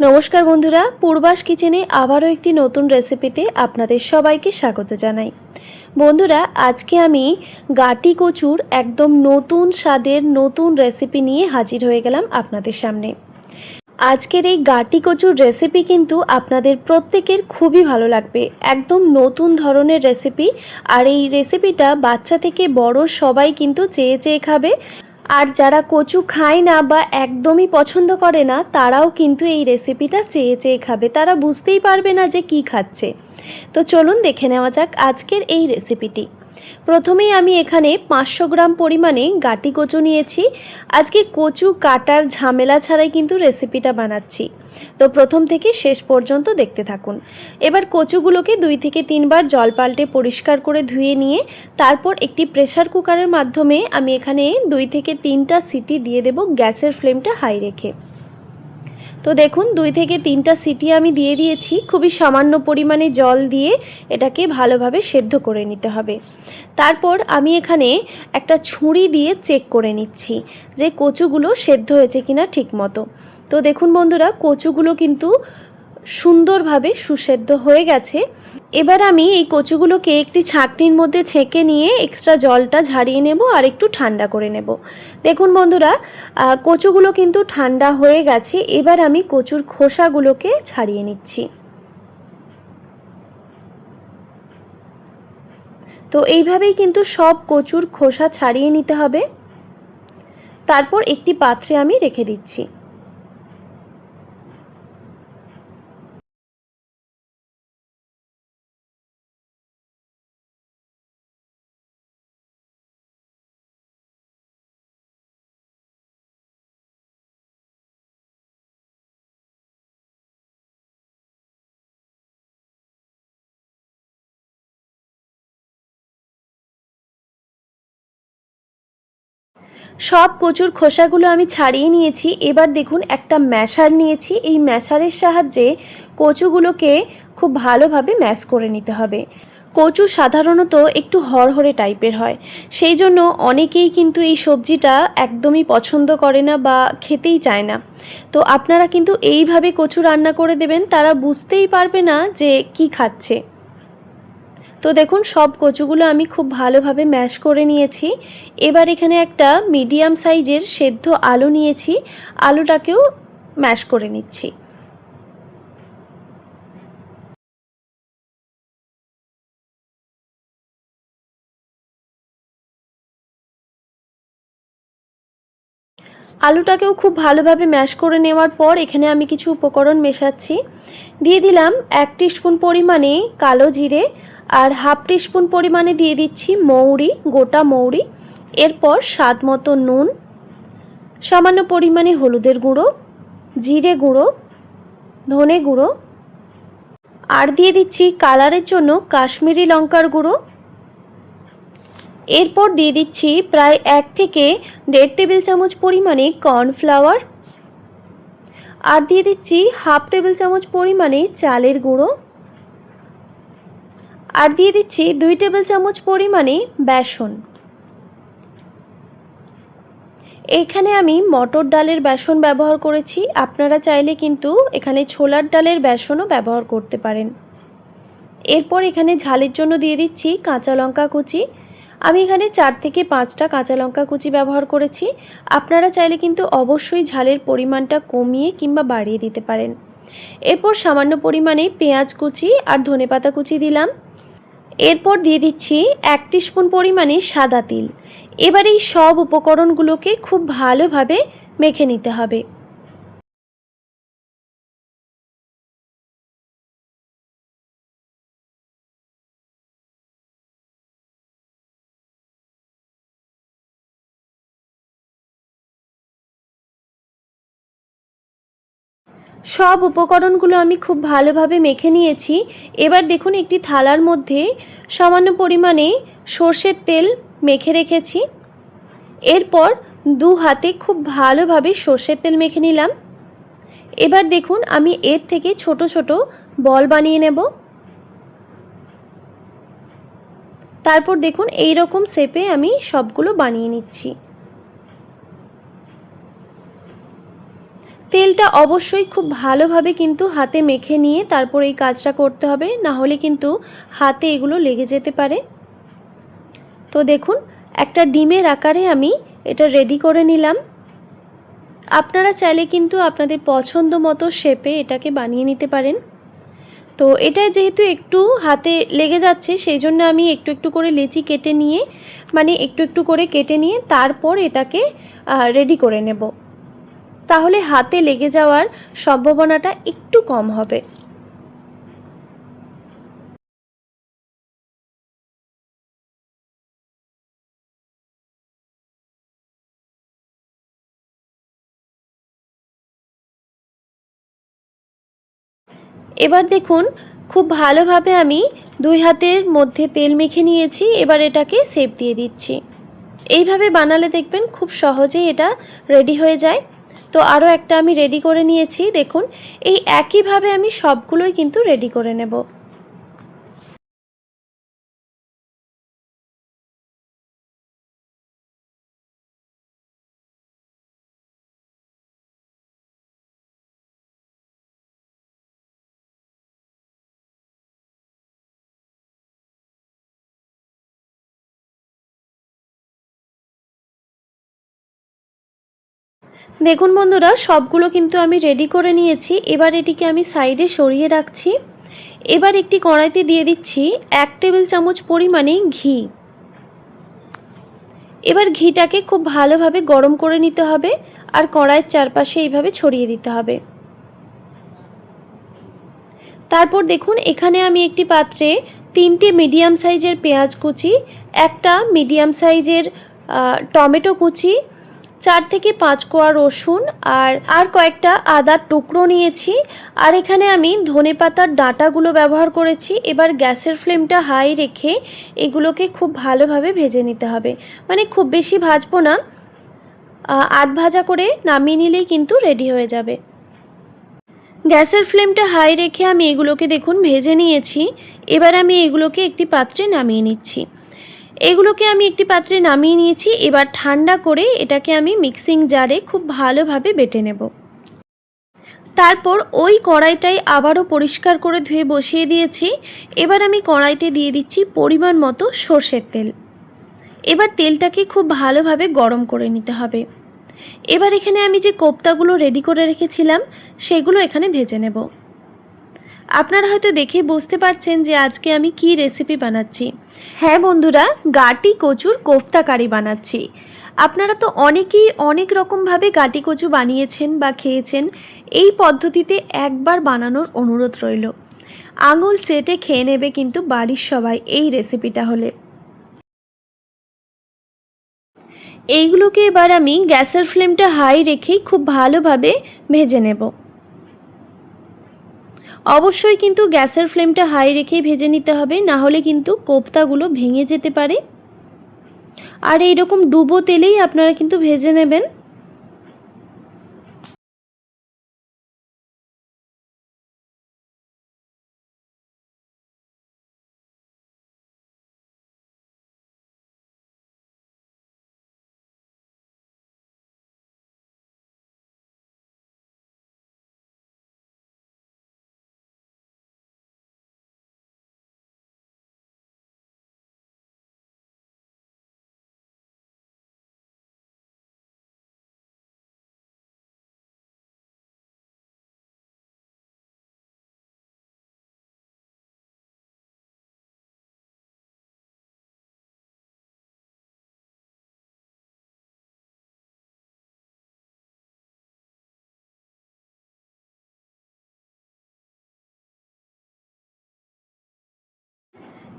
নমস্কার বন্ধুরা, পূর্বাস কিচেনে আবারও একটি নতুন রেসিপিতে আপনাদের সবাইকে স্বাগত জানাই। বন্ধুরা, আজকে আমি গাটি কচুর একদম নতুন স্বাদের নতুন রেসিপি নিয়ে হাজির হয়ে গেলাম আপনাদের সামনে। আজকের এই গাটি কচুর রেসিপি কিন্তু আপনাদের প্রত্যেকের খুবই ভালো লাগবে। একদম নতুন ধরনের রেসিপি, আর এই রেসিপিটা বাচ্চা থেকে বড় সবাই কিন্তু চেয়ে চেয়ে খাবে। আর যারা কচু খায় না বা একদমই পছন্দ করে না, তারাও কিন্তু এই রেসিপিটা চেয়ে চেয়ে খাবে, তারা বুঝতেই পারবে না যে কি খাচ্ছে। তো চলুন দেখে নেওয়া যাক আজকের এই রেসিপিটি। প্রথমেই আমি এখানে 500 গ্রাম পরিমাণে গাটি কচু নিয়েছি। আজকে কচু কাটার ঝামেলা ছাড়াই কিন্তু রেসিপিটা বানাচ্ছি, তো প্রথম থেকে শেষ পর্যন্ত দেখতে থাকুন। এবার কচুগুলোকে 2 থেকে 3 বার জল পাল্টে পরিষ্কার করে ধুয়ে নিয়ে তারপর একটি প্রেসার কুকারের মাধ্যমে আমি এখানে 2 থেকে 3টা সিটি দিয়ে দেব, গ্যাসের ফ্লেমটা হাই রেখে। তো দেখুন 2 থেকে 3টা সিটি আমি দিয়ে দিয়েছি। খুবই সামান্য পরিমাণে জল দিয়ে এটাকে ভালোভাবে সেদ্ধ করে নিতে হবে। তারপর আমি এখানে একটা ছুরি দিয়ে চেক করে নিচ্ছি যে কচুগুলো সেদ্ধ হয়েছে কিনা ঠিকমতো। তো দেখুন বন্ধুরা, কচুগুলো কিন্তু সুন্দরভাবে সুসেদ্ধ হয়ে গেছে। এবার আমি এই কচুগুলোকে একটি ছাঁকনির মধ্যে ছেঁকে নিয়ে এক্সট্রা জলটা ঝারিয়ে নেব আর একটু ঠান্ডা করে নেব। দেখুন বন্ধুরা, কচুগুলো কিন্তু ঠান্ডা হয়ে গেছে। এবার আমি কচুর খোসাগুলোকে ছাড়িয়ে নিচ্ছি। তো এইভাবেই কিন্তু সব কচুর খোসা ছাড়িয়ে নিতে হবে। তারপর একটি পাত্রে আমি রেখে দিচ্ছি। সব কচুর খোসাগুলো আমি ছাড়িয়ে নিয়েছি। এবার দেখুন একটা ম্যাশার নিয়েছি। এই ম্যাশারের সাহায্যে কচুগুলোকে খুব ভালোভাবে ম্যাশ করে নিতে হবে। কচু সাধারণত একটু হরহরে টাইপের হয়, সেই জন্য অনেকেই কিন্তু এই সবজিটা একদমই পছন্দ করে না বা খেতেই চায় না। তো আপনারা কিন্তু এইভাবে কচু রান্না করে দেবেন, তারা বুঝতেই পারবে না যে কি খাচ্ছে। তো দেখুন সব কচুগুলো আমি খুব ভালোভাবে ম্যাশ করে নিয়েছি। এবার এখানে একটা মিডিয়াম সাইজের সেদ্ধ আলু নিয়েছি, আলুটাকেও ম্যাশ করে নিচ্ছি। আলুটাকেও খুব ভালোভাবে ম্যাশ করে নেওয়ার পর এখানে আমি কিছু উপকরণ মেশাচ্ছি। দিয়ে দিলাম 1 টিস্পুন পরিমাণে কালো জিরে, আর হাফ টিস্পুন পরিমাণে দিয়ে দিচ্ছি মৌরি, গোটা মৌরি। এরপর স্বাদ মতো নুন, সামান্য পরিমাণে হলুদের গুঁড়ো, জিরে গুঁড়ো, ধনে গুঁড়ো, আর দিয়ে দিচ্ছি কালারের জন্য কাশ্মীরি লঙ্কার গুঁড়ো। এরপর দিয়ে দিচ্ছি প্রায় 1 থেকে 1.5 টেবিল চামচ পরিমাণে কর্নফ্লাওয়ার, আর দিয়ে দিচ্ছি হাফ টেবিল চামচ পরিমাণে চালের গুঁড়ো, আর দিয়ে দিচ্ছি 2 টেবিল চামচ পরিমাণে বেসন। এখানে আমি মটর ডালের বেসন ব্যবহার করেছি, আপনারা চাইলে কিন্তু এখানে ছোলার ডালের বেসনও ব্যবহার করতে পারেন। এরপর এখানে ঝালের জন্য দিয়ে দিচ্ছি কাঁচা লঙ্কা কুচি। আমি এখানে 4 থেকে 5টা কাঁচা লঙ্কা কুচি ব্যবহার করেছি। আপনারা চাইলে কিন্তু অবশ্যই ঝালের পরিমাণটা কমিয়ে কিংবা বাড়িয়ে দিতে পারেন। এরপর সামান্য পরিমাণে পেঁয়াজ কুচি আর ধনেপাতা কুচি দিলাম। এরপর দিয়ে দিচ্ছি 1 টিস্পুন পরিমাণে সাদা তিল। এবার এই সব উপকরণগুলোকে খুব ভালোভাবে মেখে নিতে হবে। সব উপকরণগুলো আমি খুব ভালোভাবে মেখে নিয়েছি। এবার দেখুন একটি থালার মধ্যে সামান্য পরিমাণে সর্ষের তেল মেখে রেখেছি। এরপর 2 হাতে খুব ভালোভাবে সর্ষের তেল মেখে নিলাম। এবার দেখুন আমি এর থেকে ছোট ছোট বল বানিয়ে নেব। তারপর দেখুন এই রকম শেপে আমি সবগুলো বানিয়ে নিচ্ছি। তেলটা অবশ্যই খুব ভালোভাবে কিন্তু হাতে মেখে নিয়ে তারপর এই কাজটা করতে হবে, না হলে কিন্তু হাতে এগুলো লেগে যেতে পারে। তো দেখুন একটা ডিমের আকারে আমি এটা রেডি করে নিলাম। আপনারা চাইলে কিন্তু আপনাদের পছন্দ মতো শেপে এটাকে বানিয়ে নিতে পারেন। তো এটা যেহেতু একটু হাতে লেগে যাচ্ছে সেই জন্য আমি একটু একটু করে লেচি কেটে নিয়ে একটু একটু করে কেটে নিয়ে তারপর এটাকে রেডি করে নেব, তাহলে হাতে লেগে যাওয়ার সম্ভাবনাটা একটু কম হবে। এবার দেখুন খুব ভালোভাবে আমি দুই হাতের মধ্যে তেল মেখে নিয়েছি। এবার এটাকে শেপ দিয়ে দিচ্ছি। এইভাবে বানালে দেখবেন খুব সহজেই এটা রেডি হয়ে যায়। তো আরও একটা আমি রেডি করে নিয়েছি। দেখুন এই একইভাবে আমি সবগুলোই কিন্তু রেডি করে নেব। দেখুন বন্ধুরা সবগুলো কিন্তু আমি রেডি করে নিয়েছি। এবার এটিকে আমি সাইডে সরিয়ে রাখছি। এবার একটি কড়াইতে দিয়ে দিচ্ছি 1 টেবিল চামচ পরিমাণে ঘি। এবার ঘিটাকে খুব ভালোভাবে গরম করে নিতে হবে আর কড়াইয়ের চারপাশে এইভাবে ছড়িয়ে দিতে হবে। তারপর দেখুন এখানে আমি একটি পাত্রে 3টে মিডিয়াম সাইজের পেঁয়াজ কুচি, একটা মিডিয়াম সাইজের টমেটো কুচি, 4 থেকে 5 কোয়া রসুন আর কয়েকটা আদার টুকরো নিয়েছি। আর এখানে আমি ধনেপাতার ডাঁটাগুলো ব্যবহার করেছি। এবার গ্যাসের ফ্লেমটা হাই রেখে এগুলোকে খুব ভালোভাবে ভেজে নিতে হবে, খুব বেশি ভাজবো না, আধ ভাজা করে নামিয়ে নিলেই কিন্তু রেডি হয়ে যাবে। গ্যাসের ফ্লেমটা হাই রেখে আমি এগুলোকে দেখুন ভেজে নিয়েছি। এবার আমি এগুলোকে একটি পাত্রে নামিয়ে নিচ্ছি। এগুলোকে আমি একটি পাত্রে নামিয়ে নিয়েছি। এবার ঠান্ডা করে এটাকে আমি মিক্সিং জারে খুব ভালোভাবে বেটে নেব। তারপর ওই কড়াইটাই আবারও পরিষ্কার করে ধুয়ে বসিয়ে দিয়েছি। এবার আমি কড়াইতে দিয়ে দিচ্ছি পরিমাণ মতো সর্ষের তেল। এবার তেলটাকে খুব ভালোভাবে গরম করে নিতে হবে। এবার এখানে আমি যে কোপ্তাগুলো রেডি করে রেখেছিলাম সেগুলো এখানে ভেজে নেব। আপনারা হয়তো দেখে বুঝতে পারছেন যে আজকে আমি কি রেসিপি বানাচ্ছি। হ্যাঁ বন্ধুরা, গাটি কচুর কোফতা কারি বানাচ্ছি। আপনারা তো অনেকেই অনেক রকমভাবে গাটি কচু বানিয়েছেন বা খেয়েছেন। এই পদ্ধতিতে একবার বানানোর অনুরোধ রইল। আঙুল চেটে খেয়ে নেবে কিন্তু বাড়ির সবাই এই রেসিপিটা হলে। এইগুলোকে এবার আমি গ্যাসের ফ্লেমটা হাই রেখেই খুব ভালোভাবে ভেজে নেব। অবশ্যই কিন্তু গ্যাসের ফ্লেমটা হাই রেখেই ভেজে নিতে হবে, না হলে কিন্তু কোপ্তাগুলো ভেঙে যেতে পারে। আর এইরকম ডুবো তেলেই আপনারা কিন্তু ভেজে নেবেন।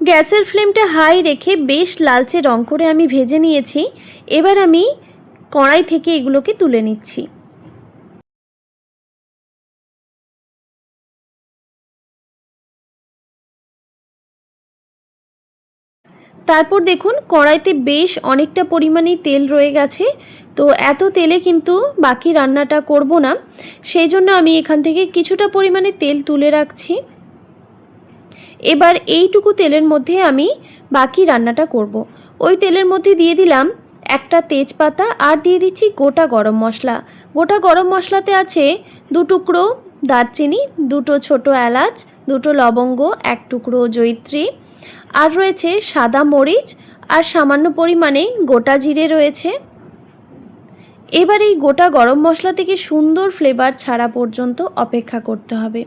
গ্যাসের ফ্লেমটা হাই রেখে বেশ লালচে রং করে আমি ভেজে নিয়েছি। এবার আমি কড়াই থেকে এগুলোকে তুলে নিচ্ছি। তারপর দেখুন কড়াইতে বেশ অনেকটা পরিমাণেই তেল রয়ে গেছে। তো এত তেলে কিন্তু বাকি রান্নাটা করব না, সেই জন্য আমি এখান থেকে কিছুটা পরিমাণে তেল তুলে রাখছি। এবার এইটুকু তেলের মধ্যে আমি বাকি রান্নাটা করব। ওই তেলের মধ্যে দিয়ে দিলাম একটা তেজপাতা আর দিয়ে দিচ্ছি গোটা গরম মশলা। গোটা গরম মশলাতে আছে 2 টুকরো দারচিনি, 2টো ছোটো এলাচ, 2টো লবঙ্গ, 1 টুকরো জয়িত্রী, আর রয়েছে সাদা মরিচ আর সামান্য পরিমাণে গোটা জিরে রয়েছে। এবার এই গোটা গরম মশলা থেকে সুন্দর ফ্লেভার ছাড়া পর্যন্ত অপেক্ষা করতে হবে।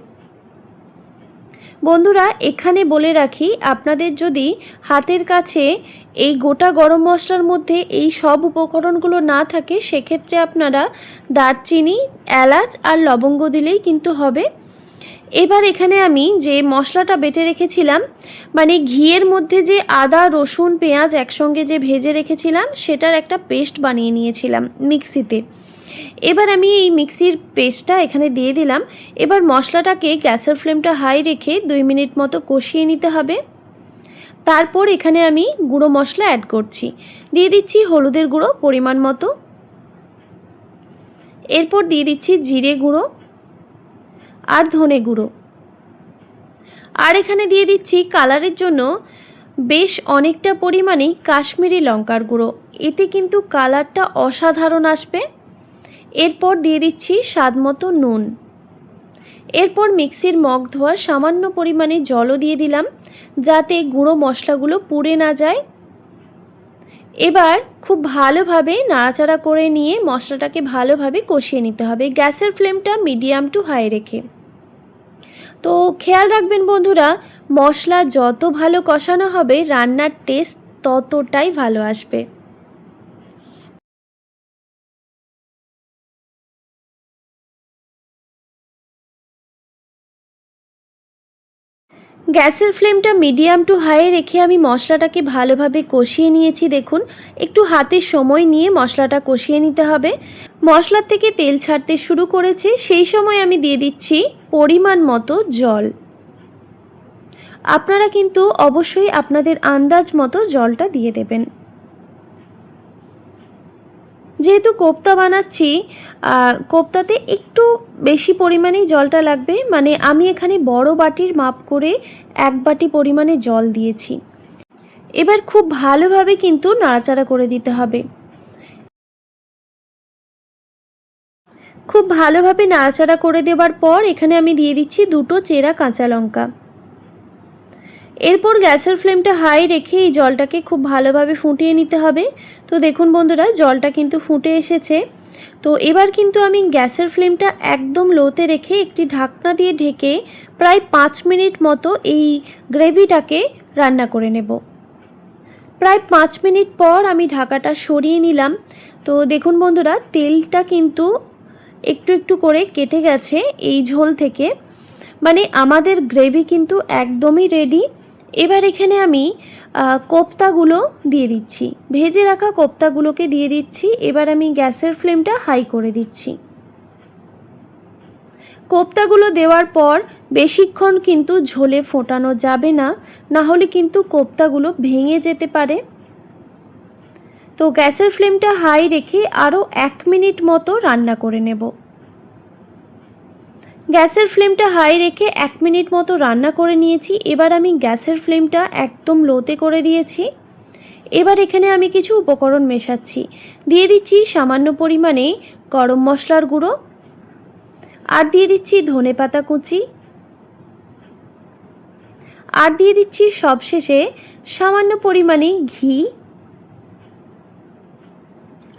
বন্ধুরা, এখানে বলে রাখি, আপনাদের যদি হাতের কাছে এই গোটা গরম মশলার মধ্যে এই সব উপকরণগুলো না থাকে, সেক্ষেত্রে আপনারা দারচিনি, এলাচ আর লবঙ্গ দিলেই কিন্তু হবে। এবার এখানে আমি যে মশলাটা বেটে রেখেছিলাম, মানে ঘিয়ের মধ্যে যে আদা, রসুন, পেঁয়াজ একসঙ্গে যে ভেজে রেখেছিলাম, সেটার একটা পেস্ট বানিয়ে নিয়েছিলাম মিক্সিতে। এবার আমি এই মিক্সির পেস্টটা এখানে দিয়ে দিলাম। এবার মশলাটাকে গ্যাসের ফ্লেমটা হাই রেখে 2 মিনিট মতো কষিয়ে নিতে হবে। তারপর এখানে আমি গুঁড়ো মশলা অ্যাড করছি। দিয়ে দিচ্ছি হলুদের গুঁড়ো পরিমাণ মতো, এরপর দিয়ে দিচ্ছি জিরে গুঁড়ো আর ধনে গুঁড়ো, আর এখানে দিয়ে দিচ্ছি কালারের জন্য বেশ অনেকটা পরিমাণেই কাশ্মীরি লঙ্কার গুঁড়ো। এতে কিন্তু কালারটা অসাধারণ আসবে। এরপর দিয়ে দিচ্ছি স্বাদ মতো নুন। এরপর মিক্সির মগ ধোয়া সামান্য পরিমাণে জলও দিয়ে দিলাম, যাতে গুঁড়ো মশলাগুলো পুড়ে না যায়। এবার খুব ভালোভাবে নাড়াচাড়া করে নিয়ে মশলাটাকে ভালোভাবে কষিয়ে নিতে হবে, গ্যাসের ফ্লেমটা মিডিয়াম টু হাই রেখে। তো খেয়াল রাখবেন বন্ধুরা, মশলা যত ভালো কষানো হবে রান্নার টেস্ট ততটাই ভালো আসবে। গ্যাসের ফ্লেমটা মিডিয়াম টু হাই রেখে আমি মশলাটাকে ভালোভাবে কষিয়ে নিয়েছি। দেখুন, একটু হাতে সময় নিয়ে মশলাটা কষিয়ে নিতে হবে। মশলার থেকে তেল ছাড়তে শুরু করেছে, সেই সময় আমি দিয়ে দিচ্ছি পরিমাণ মতো জল। আপনারা কিন্তু অবশ্যই আপনাদের আন্দাজ মতো জলটা দিয়ে দেবেন। যেহেতু কোপ্তা বানাচ্ছি, কোপ্তাতে একটু বেশি পরিমাণেই জলটা লাগবে, মানে আমি এখানে বড় বাটির মাপ করে 1 বাটি পরিমাণে জল দিয়েছি। এবার খুব ভালোভাবে কিন্তু নাড়াচাড়া করে দিতে হবে। খুব ভালোভাবে নাড়াচাড়া করে দেওয়ার পর এখানে আমি দিয়ে দিচ্ছি 2টো চেরা কাঁচা লঙ্কা। এরপর গ্যাসের ফ্লেমটা হাই রেখে এই জলটাকে খুব ভালোভাবে ফুটিয়ে নিতে হবে। তো দেখুন বন্ধুরা, জলটা কিন্তু ফুটে এসেছে। তো এবার কিন্তু আমি গ্যাসের ফ্লেমটা একদম লোতে রেখে একটি ঢাকনা দিয়ে ঢেকে প্রায় 5 মিনিট মতো এই গ্রেভিটাকে রান্না করে নেব। প্রায় 5 মিনিট পর আমি ঢাকাটা সরিয়ে নিলাম। তো দেখুন বন্ধুরা, তেলটা কিন্তু একটু একটু করে কেটে গেছে এই ঝোল থেকে, মানে আমাদের গ্রেভি কিন্তু একদমই রেডি। এবার এখানে আমি কোপ্তাগুলো দিয়ে দিচ্ছি, ভেজে রাখা কোপ্তাগুলোকে দিয়ে দিচ্ছি। এবার আমি গ্যাসের ফ্লেমটা হাই করে দিচ্ছি। কোপ্তাগুলো দেওয়ার পর বেশিক্ষণ কিন্তু ঝোলে ফোটানো যাবে না, না হলে কিন্তু কোপ্তাগুলো ভেঙে যেতে পারে। তো গ্যাসের ফ্লেমটা হাই রেখে আরও 1 মিনিট মতো রান্না করে নেব। গ্যাসের ফ্লেমটা হাই রেখে 1 মিনিট মতো রান্না করে নিয়েছি। এবার আমি গ্যাসের ফ্লেমটা একদম লোতে করে দিয়েছি। এবার এখানে আমি কিছু উপকরণ মেশাচ্ছি। দিয়ে দিচ্ছি সামান্য পরিমাণে গরম মশলার গুঁড়ো, আর দিয়ে দিচ্ছি ধনেপাতা কুচি, আর দিয়ে দিচ্ছি সবশেষে সামান্য পরিমাণে ঘি,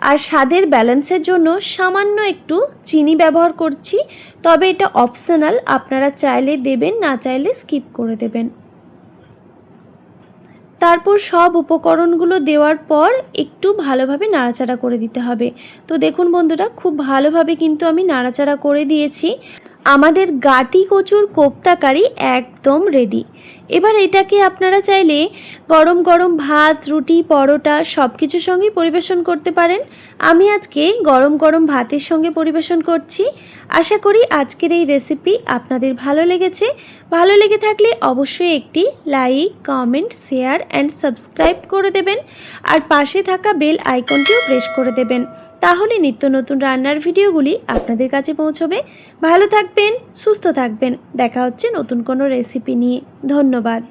আর স্বাদের ব্যালেন্সের জন্য সামান্য একটু চিনি ব্যবহার করছি, তবে এটা অপশনাল, আপনারা চাইলে দেবেন, না চাইলে স্কিপ করে দেবেন। তারপর সব উপকরণগুলো দেওয়ার পর একটু ভালোভাবে নাড়াচাড়া করে দিতে হবে। তো দেখুন বন্ধুরা, খুব ভালোভাবে কিন্তু আমি নাড়াচাড়া করে দিয়েছি। আমাদের গাটি কচুর কোপ্তা কারি একদম রেডি। এবার এটাকে আপনারা চাইলে গরম গরম ভাত, রুটি, পরোটা সব কিছুর সঙ্গেই পরিবেশন করতে পারেন। আমি আজকে গরম গরম ভাতের সঙ্গে পরিবেশন করছি। আশা করি আজকের এই রেসিপি আপনাদের ভালো লেগেছে। ভালো লেগে থাকলে অবশ্যই একটি like, comment, share and subscribe করে দেবেন, আর পাশে থাকা বেল আইকনটিও প্রেস করে দেবেন। তাহলে নিত্য নতুন রান্নার ভিডিওগুলি আপনাদের কাছে পৌঁছবে। ভালো থাকবেন, সুস্থ থাকবেন। দেখা হচ্ছে নতুন কোনো রেসিপি নিয়ে। ধন্যবাদ।